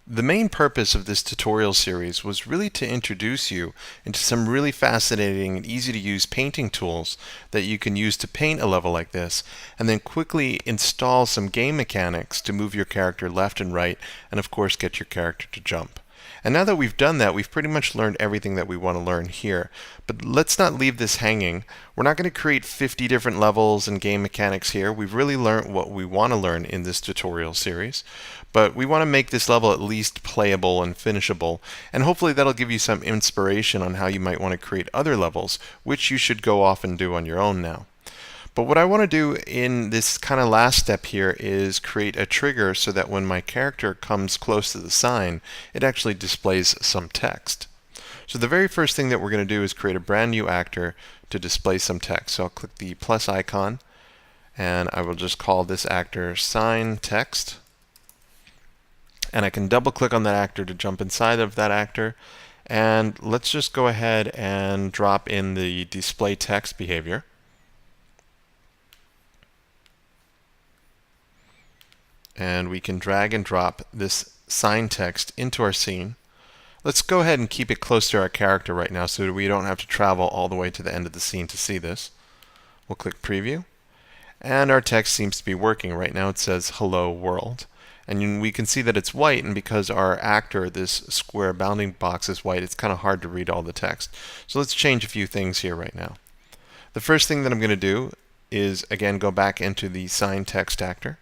The main purpose of this tutorial series was really to introduce you into some really fascinating and easy to use painting tools that you can use to paint a level like this, and then quickly install some game mechanics to move your character left and right, and of course get your character to jump. And now that we've done that, we've pretty much learned everything that we want to learn here. But let's not leave this hanging. We're not going to create 50 different levels and game mechanics here. We've really learned what we want to learn in this tutorial series. But we want to make this level at least playable and finishable. And hopefully that'll give you some inspiration on how you might want to create other levels, which you should go off and do on your own now. But what I want to do in this kind of last step here is create a trigger so that when my character comes close to the sign, it actually displays some text. So the very first thing that we're going to do is create a brand new actor to display some text. So I'll click the plus icon, and I will just call this actor sign text. And I can double click on that actor to jump inside of that actor. And let's just go ahead and drop in the display text behavior. And we can drag and drop this sign text into our scene. Let's go ahead and keep it close to our character right now so that we don't have to travel all the way to the end of the scene to see this. We'll click preview, and our text seems to be working. Right now it says hello world. And we can see that it's white, and because our actor, this square bounding box, is white, it's kind of hard to read all the text. So let's change a few things here right now. The first thing that I'm going to do is, again, go back into the sign text actor.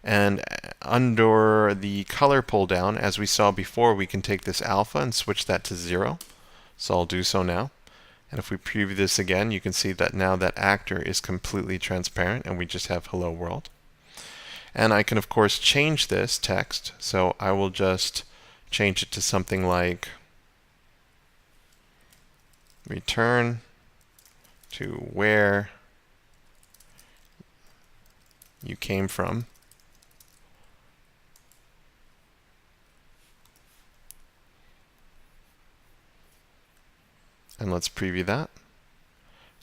And under the color pull down, as we saw before, we can take this alpha and switch that to 0. So I'll do so now. And if we preview this again, you can see that now that actor is completely transparent and we just have hello world. And I can, of course, change this text. So I will just change it to something like return to where you came from. And let's preview that.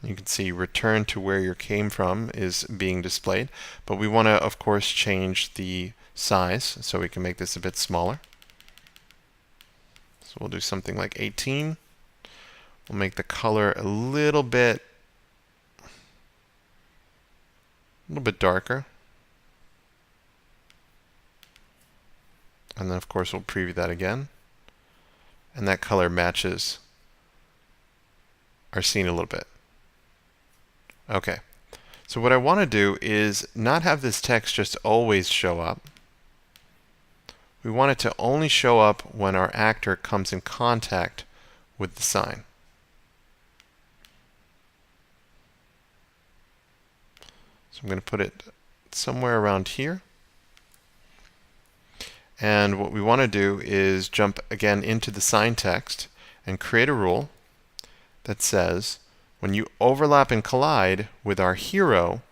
You can see return to where you came from is being displayed. But we want to, of course, change the size so we can make this a bit smaller. So we'll do something like 18. We'll make the color a little bit darker. And then, of course, we'll preview that again. And that color matches our scene a little bit. Okay, so what I want to do is not have this text just always show up. We want it to only show up when our actor comes in contact with the sign. So I'm going to put it somewhere around here. And what we want to do is jump again into the sign text and create a rule that says when you overlap and collide with our hero,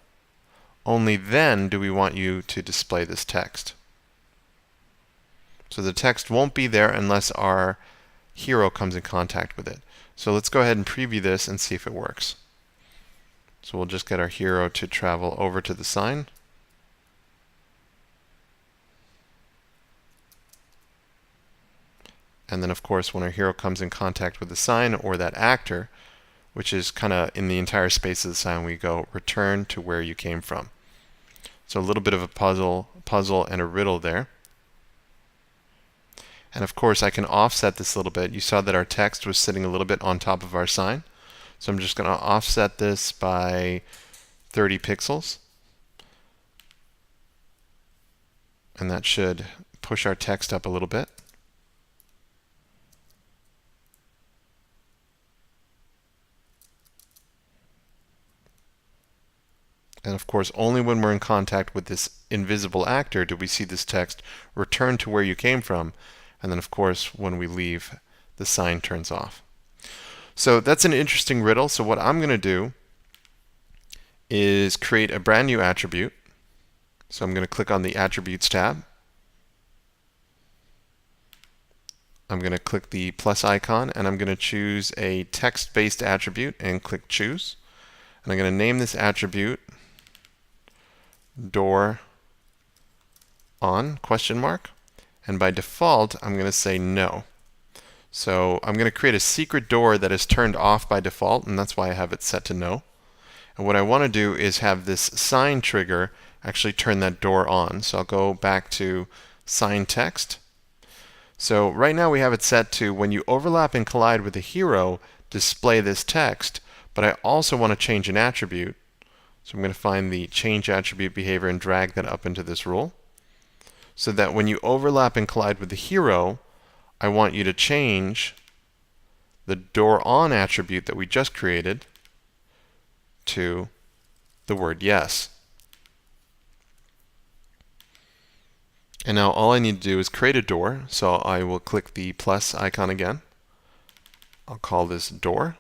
only then do we want you to display this text. So the text won't be there unless our hero comes in contact with it. So let's go ahead and preview this and see if it works. So we'll just get our hero to travel over to the sign. And then, of course, when our hero comes in contact with the sign or that actor, which is kind of in the entire space of the sign, we go return to where you came from. So a little bit of a puzzle and a riddle there. And of course, I can offset this a little bit. You saw that our text was sitting a little bit on top of our sign. So I'm just going to offset this by 30 pixels. And that should push our text up a little bit. And of course, only when we're in contact with this invisible actor do we see this text return to where you came from. And then, of course, when we leave, the sign turns off. So that's an interesting riddle. So what I'm going to do is create a brand new attribute. So I'm going to click on the Attributes tab. I'm going to click the plus icon, and I'm going to choose a text-based attribute and click Choose. And I'm going to name this attribute door on question mark, And by default, I'm going to say no. So I'm going to create a secret door that is turned off by default, and that's why I have it set to no. And what I want to do is have this sign trigger actually turn that door on. So I'll go back to sign text. So right now we have it set to when you overlap and collide with a hero, display this text, but I also want to change an attribute. So I'm going to find the change attribute behavior and drag that up into this rule. So that when you overlap and collide with the hero, I want you to change the door on attribute that we just created to the word yes. And now all I need to do is create a door. So I will click the plus icon again. I'll call this door.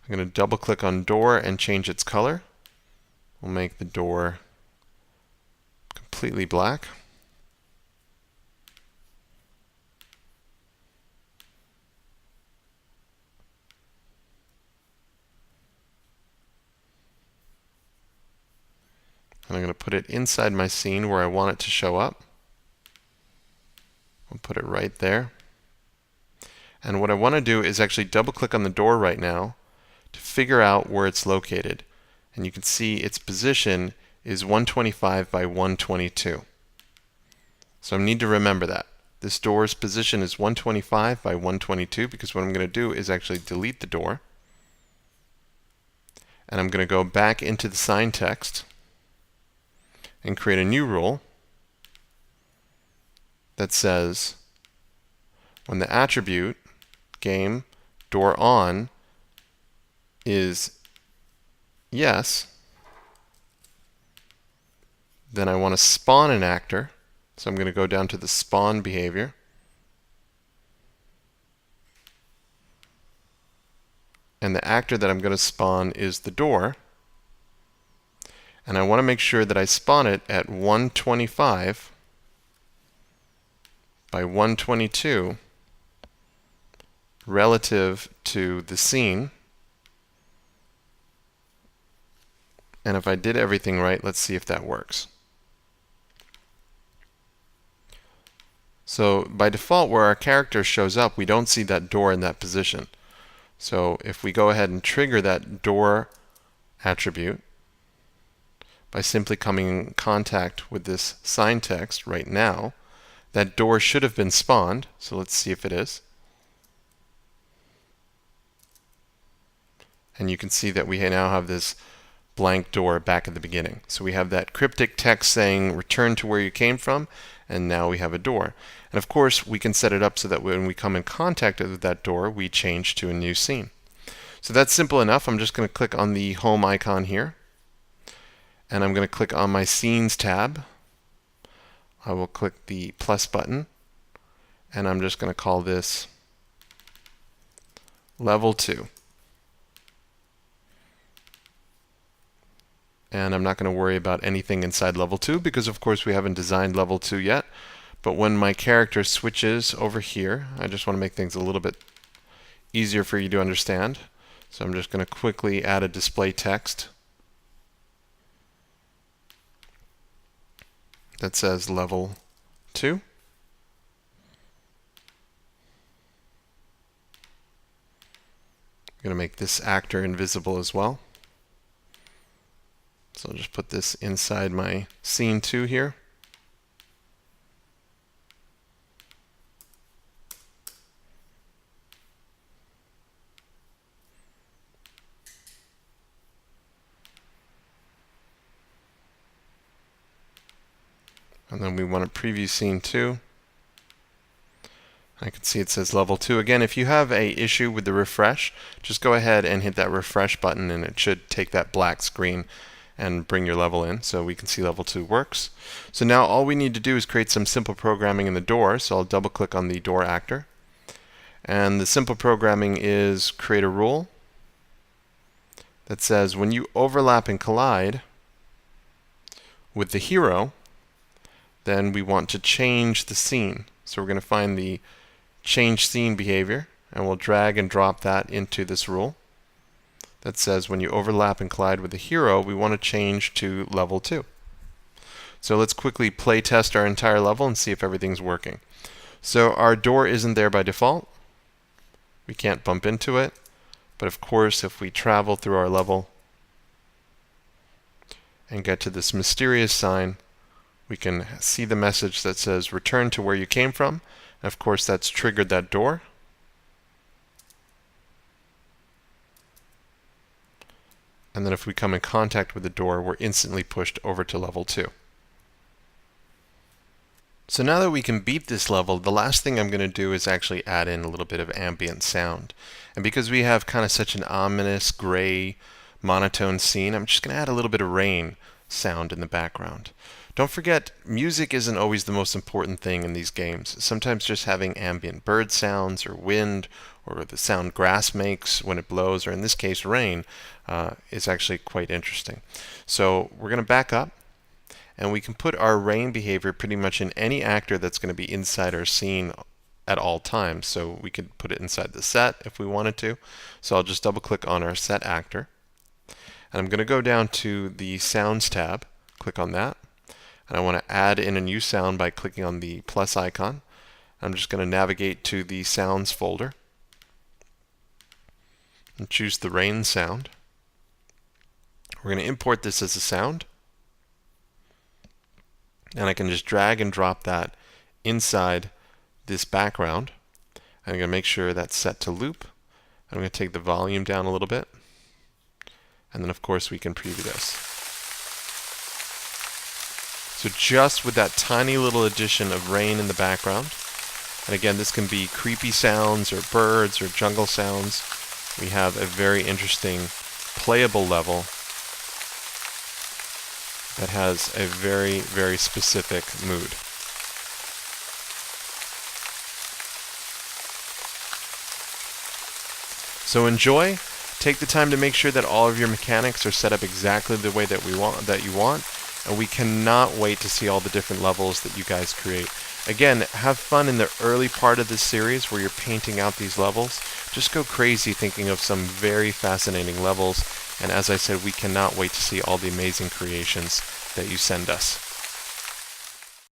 I'm going to double click on door and change its color. We'll make the door completely black. And I'm going to put it inside my scene where I want it to show up. I'll put it right there. And what I want to do is actually double click on the door right now to figure out where it's located. And you can see its position is 125 by 122. So I need to remember that. This door's position is 125 by 122 because what I'm going to do is actually delete the door. And I'm going to go back into the sign text and create a new rule that says when the attribute game door on is yes, then I want to spawn an actor. So I'm going to go down to the spawn behavior. And the actor that I'm going to spawn is the door. And I want to make sure that I spawn it at 125 by 122 relative to the scene. And if I did everything right, let's see if that works. So by default, where our character shows up, we don't see that door in that position. So if we go ahead and trigger that door attribute by simply coming in contact with this sign text right now, that door should have been spawned. So let's see if it is. And you can see that we now have this blank door back at the beginning. So we have that cryptic text saying return to where you came from, and now we have a door. And of course, we can set it up so that when we come in contact with that door, we change to a new scene. So that's simple enough. I'm just going to click on the home icon here, and I'm going to click on my scenes tab. I will click the plus button, and I'm just going to call this level 2. And I'm not going to worry about anything inside level 2 because of course we haven't designed level 2 yet. But when my character switches over here, I just want to make things a little bit easier for you to understand. So I'm just going to quickly add a display text that says level 2. I'm going to make this actor invisible as well. So I'll just put this inside my scene 2 here. And then we want to preview scene 2. I can see it says level 2. Again, if you have an issue with the refresh, just go ahead and hit that refresh button and it should take that black screen and bring your level in so we can see level 2 works. So now all we need to do is create some simple programming in the door. So I'll double click on the door actor. And the simple programming is create a rule that says when you overlap and collide with the hero, then we want to change the scene. So we're going to find the change scene behavior and we'll drag and drop that into this rule that says when you overlap and collide with the hero, we want to change to level 2. So let's quickly play test our entire level and see if everything's working. So our door isn't there by default. We can't bump into it. But of course, if we travel through our level and get to this mysterious sign, we can see the message that says return to where you came from. And of course, that's triggered that door. And then if we come in contact with the door, we're instantly pushed over to level 2. So now that we can beat this level, the last thing I'm going to do is actually add in a little bit of ambient sound. And because we have kind of such an ominous, gray, monotone scene, I'm just going to add a little bit of rain sound in the background. Don't forget, music isn't always the most important thing in these games. Sometimes just having ambient bird sounds or wind or the sound grass makes when it blows, or in this case rain, is actually quite interesting. So we're going to back up, and we can put our rain behavior pretty much in any actor that's going to be inside our scene at all times. So we could put it inside the set if we wanted to. So I'll just double click on our set actor. And I'm going to go down to the Sounds tab, click on that. And I want to add in a new sound by clicking on the plus icon. I'm just going to navigate to the Sounds folder and choose the rain sound. We're going to import this as a sound. And I can just drag and drop that inside this background. I'm going to make sure that's set to loop. I'm going to take the volume down a little bit. And then of course we can preview this. So just with that tiny little addition of rain in the background, and again this can be creepy sounds or birds or jungle sounds, we have a very interesting playable level that has a very, very specific mood. So enjoy. Take the time to make sure that all of your mechanics are set up exactly the way that you want, and we cannot wait to see all the different levels that you guys create. Again, have fun in the early part of this series where you're painting out these levels. Just go crazy thinking of some very fascinating levels. And as I said, we cannot wait to see all the amazing creations that you send us.